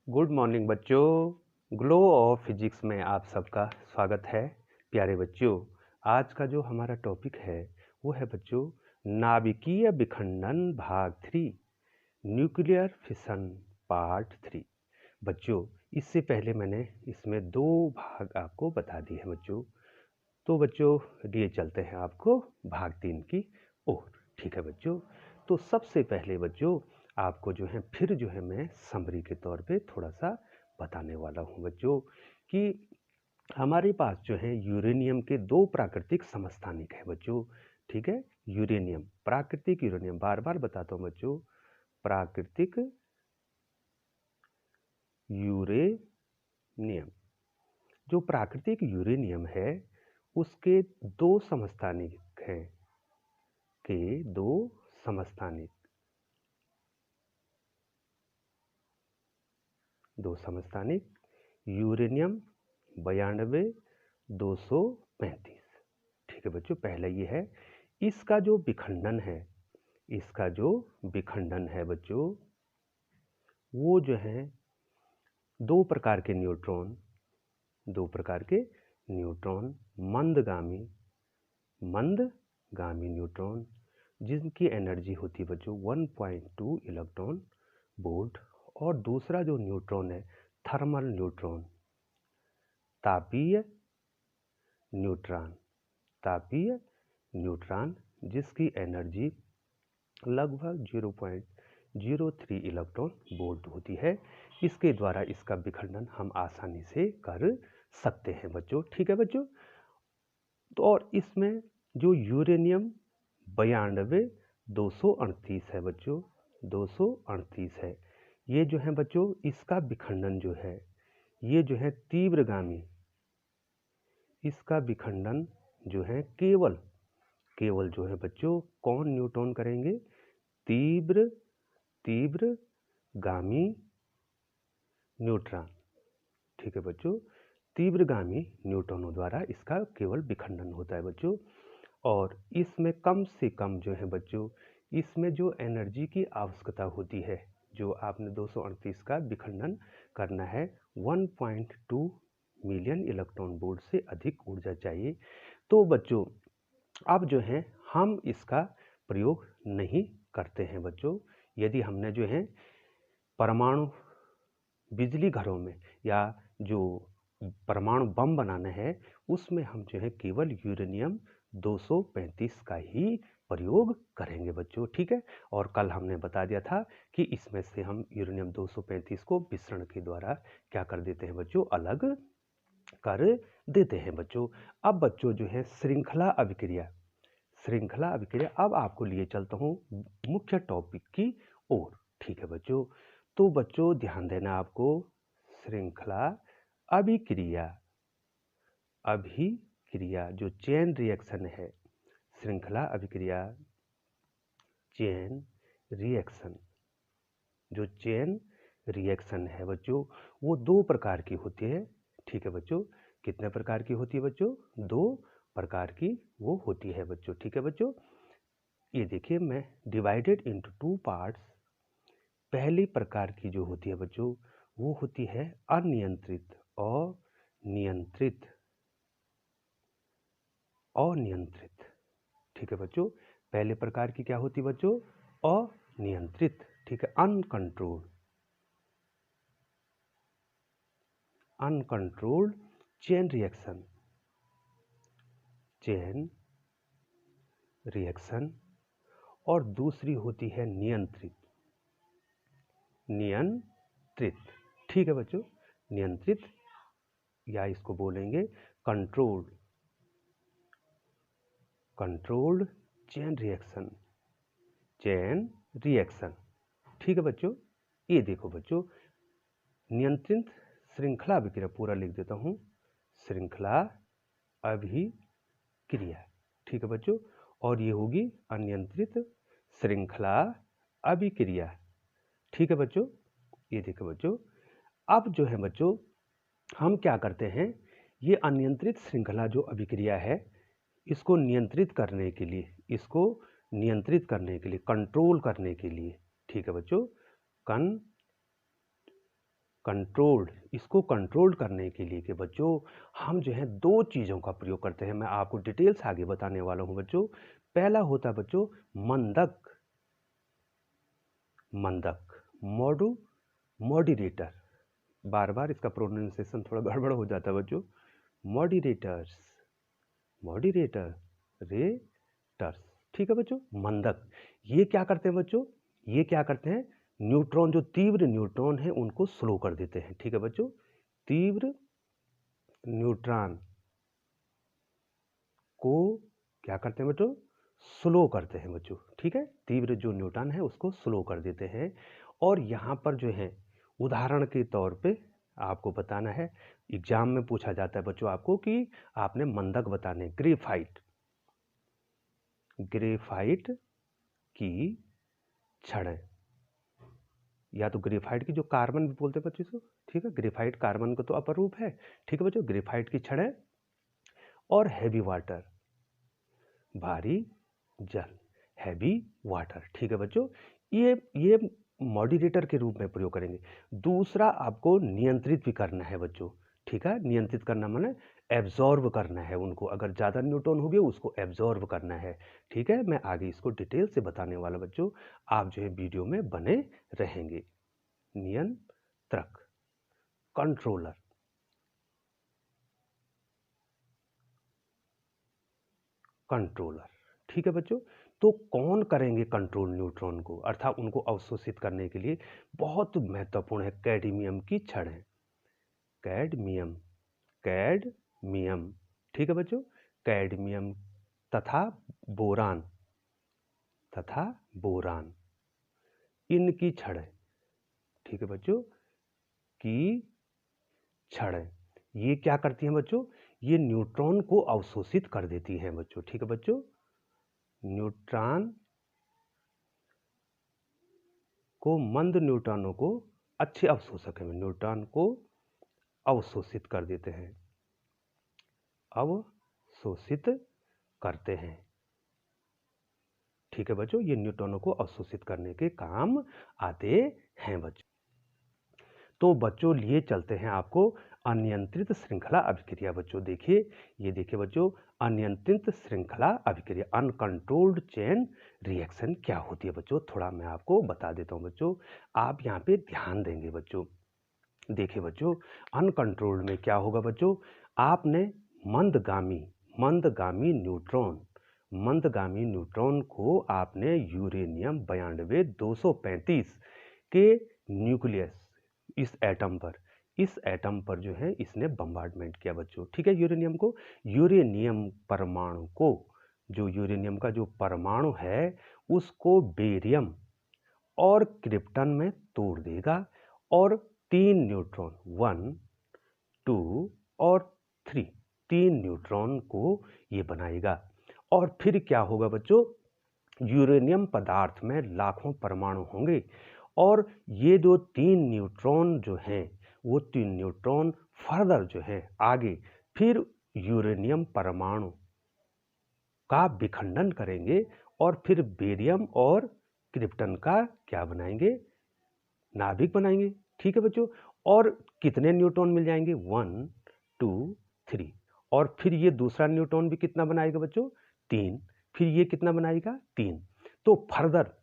Good morning बच्चों। Glow of physics में आप सबका स्वागत है। प्यारे बच्चों, आज का जो हमारा टॉपिक है वो है बच्चों नाभिकीय विखंडन भाग 3, न्यूक्लियर फिशन पार्ट 3। बच्चों, इससे पहले मैंने इसमें 2 भाग आपको बता दिए हैं बच्चों। तो बच्चों लिए चलते हैं आपको भाग 3 की ओर। ठीक है बच्चों, तो सबसे पहले बच्चों आपको जो है फिर जो है मैं समरी के तौर पे थोड़ा सा बताने वाला हूँ बच्चों कि हमारे पास जो है यूरेनियम के 2 प्राकृतिक समस्थानिक है बच्चों। ठीक है, यूरेनियम, प्राकृतिक यूरेनियम, बार बार बताता हूँ बच्चों, प्राकृतिक यूरेनियम। जो प्राकृतिक यूरेनियम है उसके 2 समस्थानिक हैं, के 2 समस्थानिक, 2 समस्थानिक यूरेनियम 92 235। ठीक है बच्चों, पहला ये है। इसका जो विखंडन है, इसका जो विखंडन है बच्चों, वो जो है 2 प्रकार के न्यूट्रॉन, 2 प्रकार के न्यूट्रॉन, मंदगामी न्यूट्रॉन, जिनकी एनर्जी होती है बच्चों 1.2 इलेक्ट्रॉन वोल्ट। और दूसरा जो न्यूट्रॉन है थर्मल न्यूट्रॉन, तापीय न्यूट्रॉन, तापीय न्यूट्रॉन, जिसकी एनर्जी लगभग 0.03 इलेक्ट्रॉन वोल्ट होती है। इसके द्वारा इसका विखंडन हम आसानी से कर सकते हैं बच्चों। ठीक है बच्चों, तो और इसमें जो यूरेनियम 92 238 है बच्चों, 238 है, ये जो है बच्चों इसका विखंडन जो है, ये जो है तीव्रगामी, इसका विखंडन जो है केवल जो है बच्चों कौन न्यूट्रॉन करेंगे, तीव्रगामी न्यूट्रॉन। ठीक है बच्चों, तीव्रगामी न्यूट्रॉनों द्वारा इसका केवल विखंडन होता है बच्चों। और इसमें कम से कम जो है बच्चों, इसमें जो एनर्जी की आवश्यकता होती है, जो आपने 238 का विखंडन करना है, 1.2 मिलियन इलेक्ट्रॉन वोल्ट से अधिक ऊर्जा चाहिए। तो बच्चों अब जो है हम इसका प्रयोग नहीं करते हैं बच्चों। यदि हमने जो है परमाणु बिजली घरों में या जो परमाणु बम बनाना है उसमें हम जो है केवल यूरेनियम 235 का ही प्रयोग करेंगे बच्चों। ठीक है, और कल हमने बता दिया था कि इसमें से हम यूरेनियम 235 को विसरण के द्वारा क्या कर देते हैं बच्चों, अलग कर देते हैं बच्चों। अब बच्चों जो है श्रृंखला अभिक्रिया, अब आपको लिए चलता हूँ मुख्य टॉपिक की ओर। ठीक है बच्चों, तो बच्चों ध्यान देना आपको, श्रृंखला अभिक्रिया, जो चेन रिएक्शन है, श्रृंखला अभिक्रिया, चेन रिएक्शन, जो चेन रिएक्शन है बच्चों वो 2 प्रकार की होती है। ठीक है बच्चों, कितने प्रकार की होती है बच्चों, 2 प्रकार की वो होती है बच्चों। ठीक है बच्चों, ये देखिए मैं डिवाइडेड इनटू 2 पार्ट्स। पहली प्रकार की जो होती है बच्चों वो होती है अनियंत्रित, अनियंत्रित। ठीक है बच्चों, पहले प्रकार की क्या होती है बच्चों, अनियंत्रित। ठीक है, अनकंट्रोल्ड चेन रिएक्शन। और दूसरी होती है नियंत्रित। ठीक है बच्चों, नियंत्रित या इसको बोलेंगे कंट्रोल्ड चेन रिएक्शन। ठीक है बच्चों, ये देखो बच्चों, नियंत्रित श्रृंखला अभिक्रिया, पूरा लिख देता हूँ, श्रृंखला अभिक्रिया। ठीक है बच्चों, और ये होगी अनियंत्रित श्रृंखला अभिक्रिया। ठीक है बच्चों, ये देखो बच्चों, अब जो है बच्चों हम क्या करते हैं, ये अनियंत्रित श्रृंखला जो अभिक्रिया है इसको नियंत्रित करने के लिए, कंट्रोल करने के लिए, ठीक है बच्चों, कंट्रोल्ड, इसको कंट्रोल करने के लिए कि बच्चों हम जो है दो चीज़ों का प्रयोग करते हैं। मैं आपको डिटेल्स आगे बताने वाला हूँ बच्चों। पहला होता है बच्चों मंदक, मंदक मॉड्यूरेटर, बार बार इसका प्रोनाउंसिएशन थोड़ा गड़बड़ हो जाता है बच्चों। मॉड्यूरेटर्स, मॉड्यूरेटर रेटर्स, ठीक है बच्चों। मंदक ये क्या करते हैं बच्चों, ये क्या करते हैं, न्यूट्रॉन, जो तीव्र न्यूट्रॉन है उनको स्लो कर देते हैं, ठीक है बच्चों। तीव्र न्यूट्रॉन को क्या करते हैं बच्चों, स्लो करते हैं बच्चों, ठीक है। तीव्र जो न्यूट्रॉन है उसको स्लो कर देते हैं। और यहाँ पर जो है उदाहरण के तौर पे आपको बताना है, एग्जाम में पूछा जाता है बच्चों आपको कि आपने मंदक बताने, ग्रेफाइट, ग्रेफाइट की छड़ें, या तो ग्रेफाइट की जो कार्बन भी बोलते हैं बच्चों इसको, ठीक है। ग्रेफाइट कार्बन का तो अपर रूप है, ठीक है बच्चों। ग्रेफाइट की छड़ें और हैवी वाटर, भारी जल, हैवी वाटर, ठीक है बच्चों। ये मॉड्यूरेटर के रूप में प्रयोग करेंगे। दूसरा आपको नियंत्रित भी करना है बच्चों, ठीक है। नियंत्रित करना माने एब्जॉर्ब करना है उनको, अगर ज़्यादा न्यूट्रॉन हो गया उसको एब्जॉर्ब करना है, ठीक है। मैं आगे इसको डिटेल से बताने वाला बच्चों, आप जो है वीडियो में बने रहेंगे। नियंत्रक, कंट्रोलर, कंट्रोलर, ठीक है बच्चों। तो कौन करेंगे कंट्रोल न्यूट्रॉन को, अर्थात उनको अवशोषित करने के लिए बहुत महत्वपूर्ण है कैडमियम की छड़ें, कैडमियम, कैडमियम, ठीक है बच्चों। कैडमियम तथा बोरान, तथा बोरान, इनकी छड़ें, ठीक है बच्चों, की छड़ें ये क्या करती हैं बच्चों, ये न्यूट्रॉन को अवशोषित कर देती हैं बच्चों, ठीक है बच्चों। न्यूट्रॉन को, मंद न्यूट्रॉनों को, अच्छे अवशोषक हैं, न्यूट्रॉन को अवशोषित कर देते हैं, अवशोषित करते हैं, ठीक है बच्चों। ये न्यूट्रॉनों को अवशोषित करने के काम आते हैं बच्चों। तो बच्चों लिए चलते हैं आपको अनियंत्रित श्रृंखला अभिक्रिया बच्चों। देखिए, ये देखिए बच्चों, अनियंत्रित श्रृंखला अभिक्रिया, अनकंट्रोल्ड चेन रिएक्शन क्या होती है बच्चों, थोड़ा मैं आपको बता देता हूँ बच्चों, आप यहाँ पे ध्यान देंगे बच्चों। देखिए बच्चों, अनकंट्रोल्ड में क्या होगा बच्चों, आपने मंदगामी, मंदगामी न्यूट्रॉन, मंदगामी न्यूट्रॉन को आपने यूरेनियम 92 235 के न्यूक्लियस, इस एटम पर जो है इसने बम्बार्डमेंट किया बच्चों, ठीक है। यूरेनियम को, यूरेनियम परमाणु को, जो यूरेनियम का जो परमाणु है उसको बेरियम और क्रिप्टन में तोड़ देगा और 3 न्यूट्रॉन, 1 2 और 3, 3 न्यूट्रॉन को ये बनाएगा। और फिर क्या होगा बच्चों, यूरेनियम पदार्थ में लाखों परमाणु होंगे और ये जो 3 न्यूट्रॉन जो हैं वो 3 न्यूट्रॉन फर्दर जो है आगे फिर यूरेनियम परमाणु का विखंडन करेंगे और फिर बेरियम और क्रिप्टन का क्या बनाएंगे, नाभिक बनाएंगे, ठीक है बच्चों। और कितने न्यूट्रॉन मिल जाएंगे, 1 2 3, और फिर ये दूसरा न्यूट्रॉन भी कितना बनाएगा बच्चों, 3, फिर ये कितना बनाएगा, 3। तो फर्दर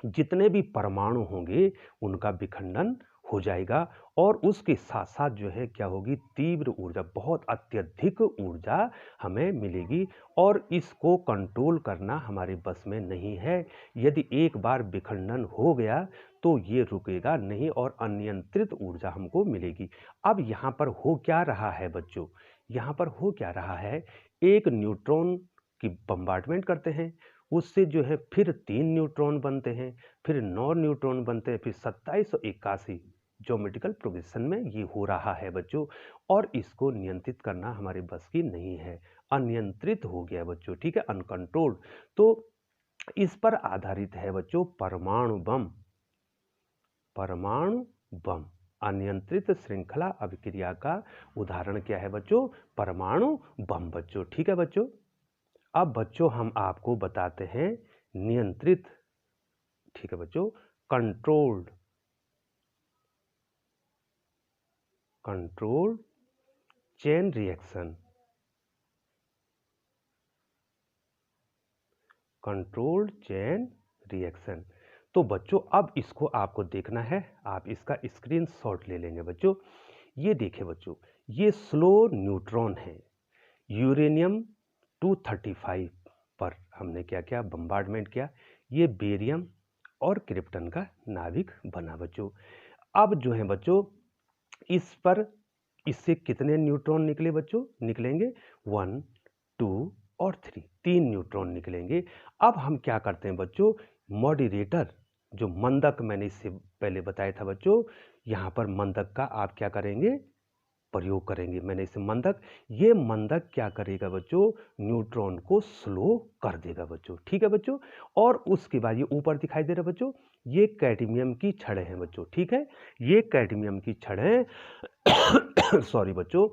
जितने भी परमाणु होंगे उनका विखंडन हो जाएगा और उसके साथ साथ जो है क्या होगी, तीव्र ऊर्जा, बहुत अत्यधिक ऊर्जा हमें मिलेगी और इसको कंट्रोल करना हमारे बस में नहीं है। यदि एक बार विखंडन हो गया तो ये रुकेगा नहीं और अनियंत्रित ऊर्जा हमको मिलेगी। अब यहाँ पर हो क्या रहा है बच्चों, यहाँ पर हो क्या रहा है, एक न्यूट्रॉन की बम्बार्डमेंट करते हैं, उससे जो है फिर 3 न्यूट्रॉन बनते हैं, फिर 9 न्यूट्रॉन बनते हैं, फिर 2781 ज्योमेट्रिकल प्रोग्रेशन में ये हो रहा है बच्चों। और इसको नियंत्रित करना हमारे बस की नहीं है, अनियंत्रित हो गया बच्चों, ठीक है, अनकंट्रोल्ड। तो इस पर आधारित है बच्चों परमाणु बम, परमाणु बम। अनियंत्रित श्रृंखला अभिक्रिया का उदाहरण क्या है बच्चों, परमाणु बम बच्चों, ठीक है बच्चों। अब बच्चों हम आपको बताते हैं नियंत्रित, ठीक है बच्चों, controlled, control chain reaction, controlled chain reaction. तो बच्चों अब इसको आपको देखना है, आप इसका स्क्रीनशॉट ले लेंगे बच्चों। ये देखिए बच्चों, ये स्लो न्यूट्रॉन है, यूरेनियम 235 पर हमने क्या किया, बम्बार्डमेंट किया, ये बेरियम और क्रिप्टन का नाभिक बना बच्चों। अब जो है बच्चों, इस पर इससे कितने न्यूट्रॉन निकले बच्चों, निकलेंगे 1, 2 और 3, 3 न्यूट्रॉन निकलेंगे। अब हम क्या करते हैं बच्चों, मॉडरेटर जो मंदक मैंने इससे पहले बताया था बच्चों, यहाँ पर मंदक का आप क्या करेंगे, प्रयोग करेंगे। मैंने इसे मंदक, ये मंदक क्या करेगा बच्चों, न्यूट्रॉन को स्लो कर देगा बच्चों, ठीक है बच्चों। और उसके बाद ये ऊपर दिखाई दे रहा है बच्चों, ये कैडमियम की छड़ें हैं बच्चों, ठीक है, ये कैडमियम की छड़ें सॉरी बच्चों,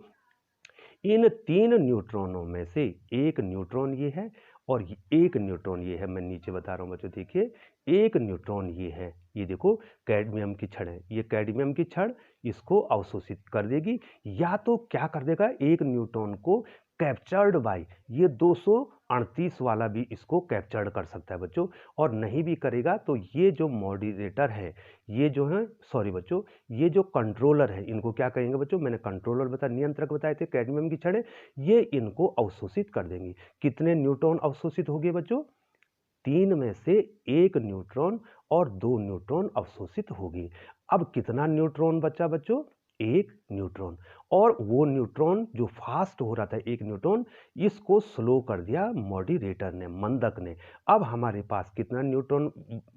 इन 3 न्यूट्रॉनों में से एक न्यूट्रॉन ये है और एक न्यूट्रॉन ये है। मैं नीचे बता रहा हूँ बच्चों, देखिए एक न्यूट्रॉन ये है, ये देखो कैडमियम की छड़ है, ये कैडमियम की छड़ इसको अवशोषित कर देगी, या तो क्या कर देगा, एक न्यूट्रॉन को कैप्चर्ड बाय, ये 238 वाला भी इसको कैप्चर्ड कर सकता है बच्चों, और नहीं भी करेगा तो ये जो मॉडरेटर है, ये जो है, सॉरी बच्चों, ये जो कंट्रोलर है, इनको क्या कहेंगे बच्चों, मैंने कंट्रोलर बताया, नियंत्रक बताए थे कैडमियम की छड़ें, ये इनको अवशोषित कर देंगी। कितने न्यूट्रॉन अवशोषित हो गए बच्चों, 3 में से 1 न्यूट्रॉन और 2 न्यूट्रॉन अवशोषित होगी। अब कितना न्यूट्रॉन बचा बच्चों, 1 न्यूट्रॉन, और वो न्यूट्रॉन जो फास्ट हो रहा था 1 न्यूट्रॉन, इसको स्लो कर दिया मॉडरेटर ने, मंदक ने। अब हमारे पास कितना न्यूट्रॉन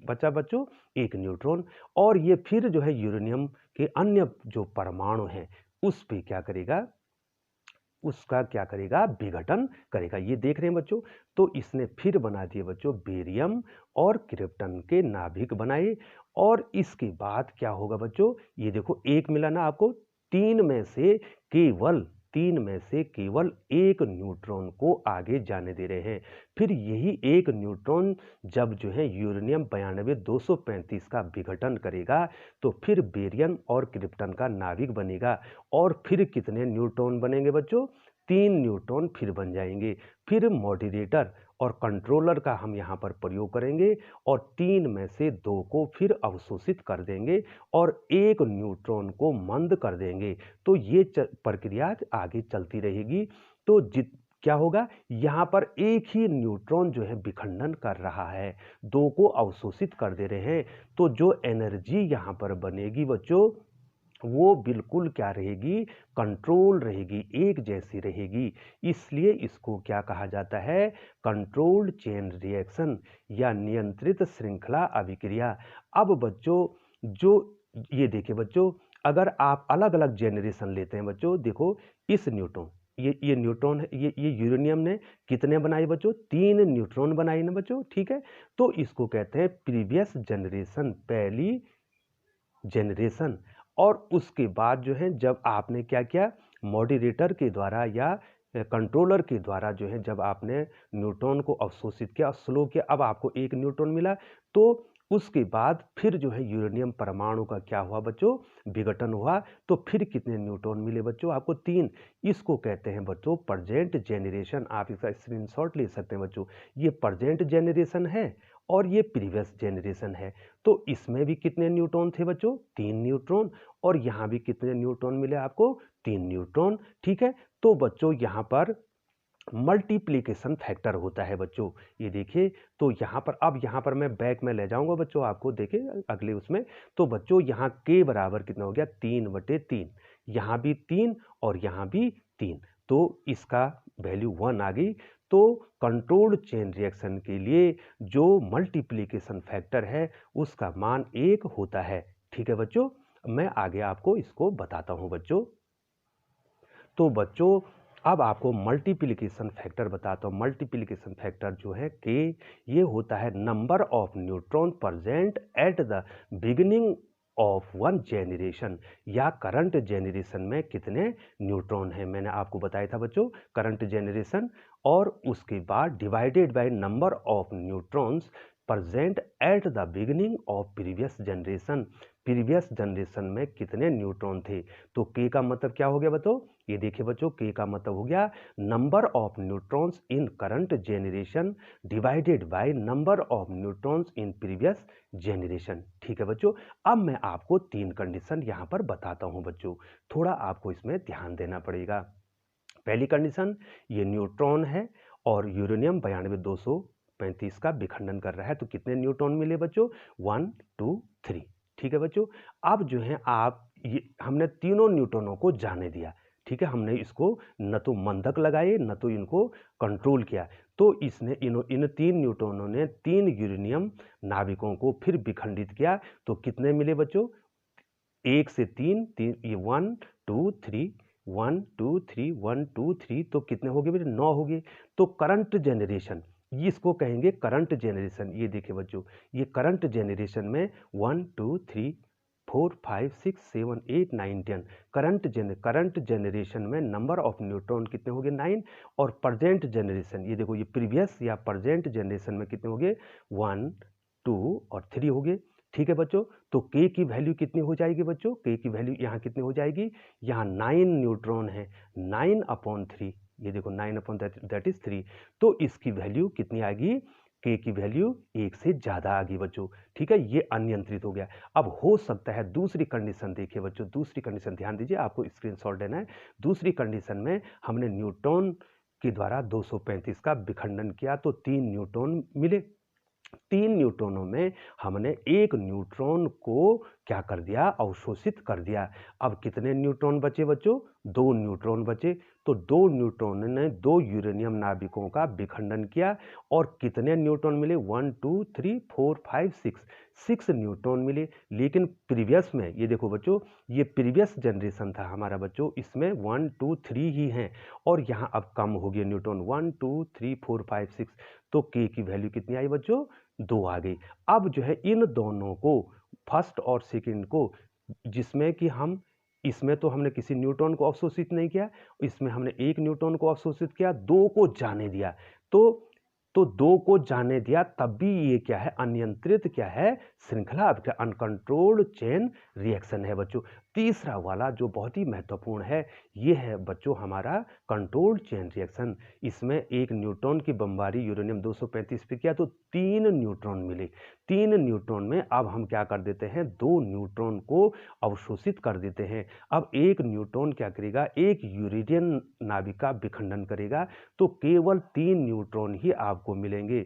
बचा बच्चों, 1 न्यूट्रॉन, और ये फिर जो है यूरेनियम के अन्य जो परमाणु हैं उस पे क्या करेगा, उसका क्या करेगा, विघटन करेगा। ये देख रहे हैं बच्चों, तो इसने फिर बना दिए बच्चों बेरियम और क्रिप्टन के नाभिक बनाए, और इसके बाद क्या होगा बच्चों, ये देखो एक मिला ना आपको, 3 में से केवल 3 में से केवल 1 न्यूट्रॉन को आगे जाने दे रहे हैं। फिर यही 1 न्यूट्रॉन जब जो है यूरेनियम 92-235 का विघटन करेगा, तो फिर बेरियम और क्रिप्टन का नाभिक बनेगा, और फिर कितने न्यूट्रॉन बनेंगे बच्चों, 3 न्यूट्रॉन फिर बन जाएंगे। फिर मॉडरेटर और कंट्रोलर का हम यहाँ पर प्रयोग करेंगे, और 3 में से 2 को फिर अवशोषित कर देंगे और 1 न्यूट्रॉन को मंद कर देंगे। तो ये प्रक्रिया आगे चलती रहेगी। तो क्या होगा, यहाँ पर एक ही न्यूट्रॉन जो है विखंडन कर रहा है, 2 को अवशोषित कर दे रहे हैं, तो जो एनर्जी यहाँ पर बनेगी बच्चों, वो बिल्कुल क्या रहेगी, कंट्रोल रहेगी, एक जैसी रहेगी। इसलिए इसको क्या कहा जाता है, कंट्रोल्ड चेन रिएक्शन या नियंत्रित श्रृंखला अभिक्रिया। अब बच्चों जो ये देखिए बच्चों, अगर आप अलग अलग जेनरेशन लेते हैं बच्चों, देखो इस न्यूट्रॉन, ये न्यूट्रॉन है, ये यूरेनियम ने कितने बनाए बच्चों, 3 न्यूट्रॉन बनाए ना बच्चों, ठीक है। तो इसको कहते हैं प्रीवियस जनरेशन, पहली जनरेशन। और उसके बाद जो है जब आपने क्या किया, मॉडरेटर के द्वारा या कंट्रोलर के द्वारा जो है जब आपने न्यूट्रॉन को अवशोषित किया, स्लो किया, अब आपको 1 न्यूट्रॉन मिला, तो उसके बाद फिर जो है यूरेनियम परमाणु का क्या हुआ बच्चों, विघटन हुआ, तो फिर कितने न्यूट्रॉन मिले बच्चों, आपको 3। इसको कहते हैं बच्चों प्रेजेंट जेनरेशन। आप इसका स्क्रीनशॉट ले सकते हैं बच्चों, ये प्रेजेंट जेनरेशन है और ये प्रीवियस जेनरेशन है। तो इसमें भी कितने न्यूट्रॉन थे बच्चों, 3 न्यूट्रॉन, और यहाँ भी कितने न्यूट्रॉन मिले आपको, 3 न्यूट्रॉन, ठीक है। तो बच्चों यहाँ पर मल्टीप्लिकेशन फैक्टर होता है बच्चों, ये देखिए। तो यहाँ पर, अब यहाँ पर मैं बैक में ले जाऊंगा बच्चों, आपको देखिए अगले उसमें। तो बच्चों यहाँ के बराबर कितना हो गया, 3/3, यहाँ भी 3 और यहाँ भी 3, तो इसका वैल्यू 1 आ गई। तो कंट्रोल्ड चेन रिएक्शन के लिए जो मल्टीप्लिकेशन फैक्टर है उसका मान 1 होता है, ठीक है बच्चों। मैं आगे आपको इसको बताता हूँ बच्चों। तो बच्चों अब आपको मल्टीप्लिकेशन फैक्टर बताता हूँ। मल्टीप्लिकेशन फैक्टर जो है के, ये होता है number of neutron present at the beginning of 1 generation, या करंट जेनरेशन में कितने न्यूट्रॉन हैं, मैंने आपको बताया था बच्चों करंट जेनरेशन, और उसके बाद divided by number of neutrons present at the beginning of previous generation। Previous generation में कितने न्यूट्रॉन थे। तो K का मतलब क्या हो गया बताओ, ये देखिए बच्चों, K का मतलब हो गया number of neutrons in current generation divided by number of neutrons in previous generation. ठीक है बच्चों, अब मैं आपको 3 कंडीशन यहाँ पर बताता हूँ बच्चों, थोड़ा आपको इसमें ध्यान देना पड़ेगा। पहली कंडीशन, ये न्यूट्रॉन है और यूरेनियम 92-235 का विखंडन कर रहा है, तो कितने न्यूट्रॉन मिले बच्चों, 1 2 3। ठीक है बच्चों, अब जो है हमने तीनों न्यूट्रॉनों को जाने दिया। ठीक है, हमने इसको न तो मंदक लगाए न तो इनको कंट्रोल किया, तो इसने इन 3 न्यूट्रॉनों ने 3 यूरेनियम नाभिकों को फिर विखंडित किया। तो कितने मिले बच्चों, 1 से 3 ये 1 2 3 1 2 3 1 2 3, तो कितने हो गए बेटे, 9 हो गए। तो करंट जेनरेशन, इसको कहेंगे करंट जेनरेशन। ये देखिए बच्चों, ये करंट जेनरेशन में 1 2 3 4 5 6 7 8 9 10 करंट जेनरेशन में नंबर ऑफ न्यूट्रॉन कितने हो गए, 9। और प्रेजेंट जेनरेशन, ये देखो, ये प्रीवियस या प्रेजेंट जेनरेशन में कितने हो गए, 1 2 और 3 हो गए। ठीक है बच्चों, तो K की वैल्यू कितनी हो जाएगी बच्चों, K की वैल्यू यहाँ कितनी हो जाएगी, यहाँ 9 न्यूट्रॉन है, 9/3, ये देखो 9 दैट इज 3, तो इसकी वैल्यू कितनी आएगी, K की वैल्यू 1 से ज़्यादा आ गई बच्चों। ठीक है, ये अनियंत्रित हो गया। अब हो सकता है दूसरी कंडीशन, देखिए बच्चों, दूसरी कंडीशन ध्यान दीजिए, आपको स्क्रीनशॉट लेना है। दूसरी कंडीशन में हमने न्यूट्रॉन के द्वारा 235 का विखंडन किया, तो 3 न्यूट्रॉन मिले। 3 न्यूट्रॉनों में हमने 1 न्यूट्रॉन को क्या कर दिया, अवशोषित कर दिया। अब कितने न्यूट्रॉन बचे बच्चों, 2 न्यूट्रॉन बचे। तो 2 न्यूट्रॉन ने 2 यूरेनियम नाभिकों का विखंडन किया, और कितने न्यूट्रॉन मिले, 1 2 3 4 5 6 न्यूट्रॉन मिले। लेकिन प्रीवियस में, ये देखो बच्चों, ये प्रीवियस जनरेशन था हमारा बच्चों, इसमें 1 2 3 ही हैं, और यहाँ अब कम हो गए न्यूट्रॉन, 1 2 3 4 5 6, तो K की वैल्यू कितनी आई बच्चों, 2 आ गई। अब जो है इन दोनों को, फर्स्ट और सेकंड को, जिसमें कि हम, इसमें तो हमने किसी न्यूट्रॉन को अवशोषित नहीं किया, इसमें हमने 1 न्यूट्रॉन को अवशोषित किया, 2 को जाने दिया। तो 2 को जाने दिया, तब भी ये क्या है, अनियंत्रित क्या है, श्रृंखला अनकंट्रोल्ड चेन रिएक्शन है बच्चों। तीसरा वाला जो बहुत ही महत्वपूर्ण है, ये है बच्चों हमारा कंट्रोल्ड चेन रिएक्शन। इसमें 1 न्यूट्रॉन की बमबारी यूरेनियम 235 पे किया, तो 3 न्यूट्रॉन मिले। 3 न्यूट्रॉन में अब हम क्या कर देते हैं, 2 न्यूट्रॉन को अवशोषित कर देते हैं। अब 1 न्यूट्रॉन क्या करेगा, 1 यूरेनियम नाभिक का विखंडन करेगा, तो केवल 3 न्यूट्रॉन ही आपको मिलेंगे।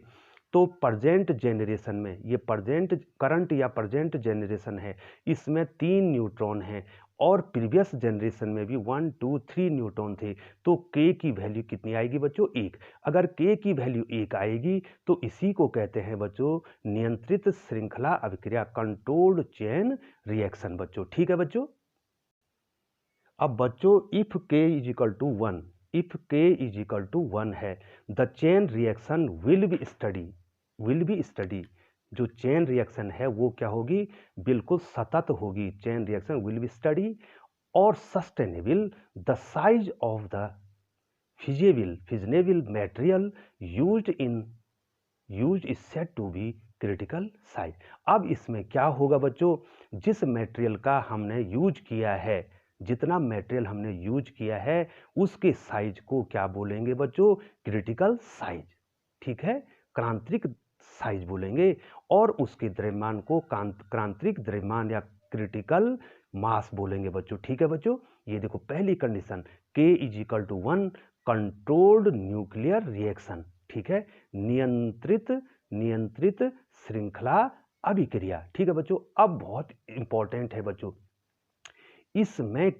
तो प्रेजेंट जेनरेशन में, ये करंट या प्रेजेंट जेनरेशन है, इसमें 3 न्यूट्रॉन हैं, और प्रीवियस जनरेशन में भी 1 2 3 न्यूट्रॉन थे। तो K की वैल्यू कितनी आएगी बच्चों, 1। अगर K की वैल्यू 1 आएगी, तो इसी को कहते हैं बच्चों नियंत्रित श्रृंखला अभिक्रिया, कंट्रोल्ड चेन रिएक्शन बच्चों। ठीक है बच्चों। अब बच्चों, if K is equal to 1, if K is equal to 1 है, the chain reaction will be steady. जो चेन रिएक्शन है वो क्या होगी, बिल्कुल सतत होगी। Chain reaction will be steady और sustainable. The size of the fissionable material used is said to be critical size. अब इसमें क्या होगा बच्चों, जिस मटेरियल का हमने यूज किया है, जितना मटेरियल हमने यूज किया है, उसके साइज को क्या बोलेंगे बच्चों, क्रिटिकल साइज। ठीक है, क्रांतिक साइज बोलेंगे, और उसके द्रव्यमान को क्रांतिक द्रव्यमान या क्रिटिकल मास बोलेंगे बच्चों। ठीक है बच्चों, ये देखो पहली condition, K is equal to 1, controlled nuclear reaction. ठीक है, नियंत्रित श्रृंखला अभिक्रिया। ठीक है बच्चों, अब बहुत इंपॉर्टेंट है बच्चों, इसमें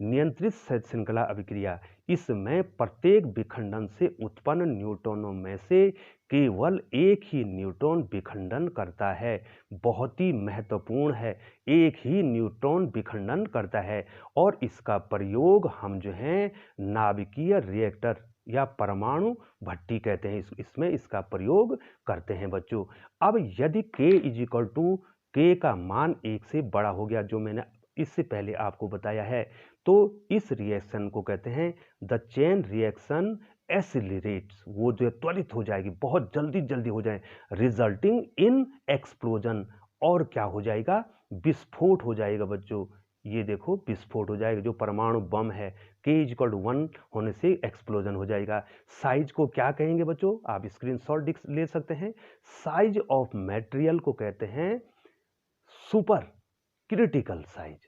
नियंत्रित श्रृंखला अभिक्रिया, इसमें प्रत्येक विखंडन से उत्पन्न न्यूट्रॉनों में से केवल एक ही न्यूट्रॉन विखंडन करता है। बहुत ही महत्वपूर्ण है, एक ही न्यूट्रॉन विखंडन करता है, और इसका प्रयोग हम जो है नाभिकीय रिएक्टर या परमाणु भट्टी कहते हैं, इसमें इसका प्रयोग करते हैं बच्चों। अब यदि K is equal to, K का मान 1 से बड़ा हो गया, जो मैंने इससे पहले आपको बताया है, तो इस रिएक्शन को कहते हैं द चेन रिएक्शन एसिलरेट्स, वो जो है त्वरित हो जाएगी, बहुत जल्दी जल्दी हो जाए, रिजल्टिंग इन एक्सप्लोजन, और क्या हो जाएगा, विस्फोट हो जाएगा बच्चों। ये देखो विस्फोट हो जाएगा, जो परमाणु बम है K=1 होने से एक्सप्लोजन हो जाएगा। साइज को क्या कहेंगे बच्चों, आप स्क्रीनशॉट ले सकते हैं। साइज ऑफ मटेरियल को कहते हैं super critical size,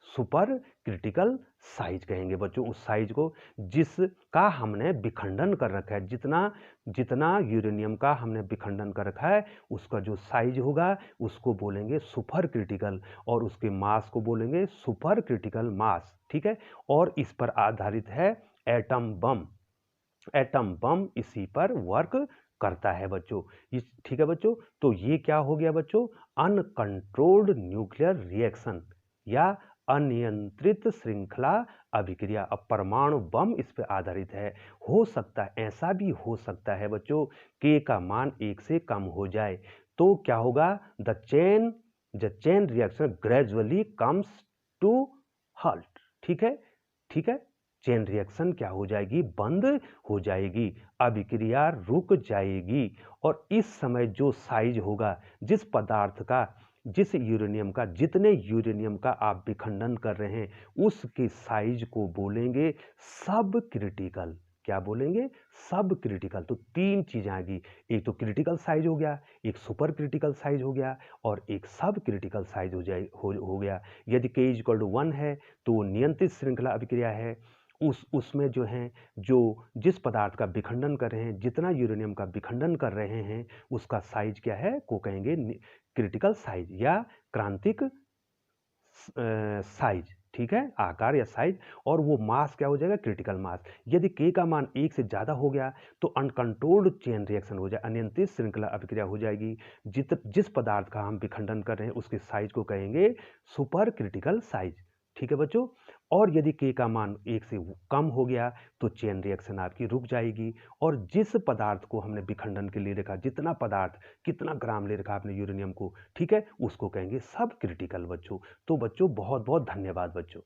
super critical size कहेंगे बच्चों उस साइज को जिसका हमने विखंडन कर रखा है। जितना जितना यूरेनियम का हमने विखंडन कर रखा है उसका जो साइज होगा उसको बोलेंगे सुपर क्रिटिकल, और उसके मास को बोलेंगे सुपर क्रिटिकल मास। ठीक है, और इस पर आधारित है एटम बम। एटम बम इसी पर वर्क करता है बच्चों। ठीक है बच्चों, तो ये क्या हो गया बच्चों, अनकंट्रोल्ड न्यूक्लियर रिएक्शन या अनियंत्रित श्रृंखला अभिक्रिया। अब परमाणु बम इस पे आधारित है। हो सकता है, ऐसा भी हो सकता है बच्चों, K का मान 1 से कम हो जाए, तो क्या होगा, the chain reaction gradually comes to halt. ठीक है, ठीक है, चेन रिएक्शन क्या हो जाएगी, बंद हो जाएगी, अभिक्रिया रुक जाएगी। और इस समय जो साइज होगा, जिस पदार्थ का, जिस यूरेनियम का, जितने यूरेनियम का आप विखंडन कर रहे हैं उसके साइज को बोलेंगे सब क्रिटिकल। क्या बोलेंगे, सब क्रिटिकल। तो तीन चीजें आएगी, एक तो क्रिटिकल साइज हो गया, एक सुपर क्रिटिकल साइज हो गया, और एक सब क्रिटिकल साइज हो गया। यदि K=1 है तो वो नियंत्रित श्रृंखला अभिक्रिया है। उसमें जो है, जो जिस पदार्थ का विखंडन कर रहे हैं, जितना यूरेनियम का विखंडन कर रहे हैं उसका साइज क्या है, को कहेंगे क्रिटिकल साइज या क्रांतिक साइज। ठीक है, आकार या साइज। और वो मास क्या हो जाएगा, क्रिटिकल मास। यदि K का मान 1 से ज़्यादा हो गया तो अनकंट्रोल्ड चेन रिएक्शन हो जाए, अनियंत्रित श्रृंखला अभिक्रिया हो जाएगी। जिस पदार्थ का हम विखंडन कर रहे हैं उसके साइज को कहेंगे सुपर क्रिटिकल साइज। ठीक है बच्चों, और यदि K का मान 1 से कम हो गया तो चेन रिएक्शन आपकी रुक जाएगी, और जिस पदार्थ को हमने विखंडन के लिए रखा, जितना पदार्थ, कितना ग्राम ले रखा आपने यूरेनियम को, ठीक है, उसको कहेंगे सब क्रिटिकल बच्चों। तो बच्चों बहुत बहुत धन्यवाद बच्चों।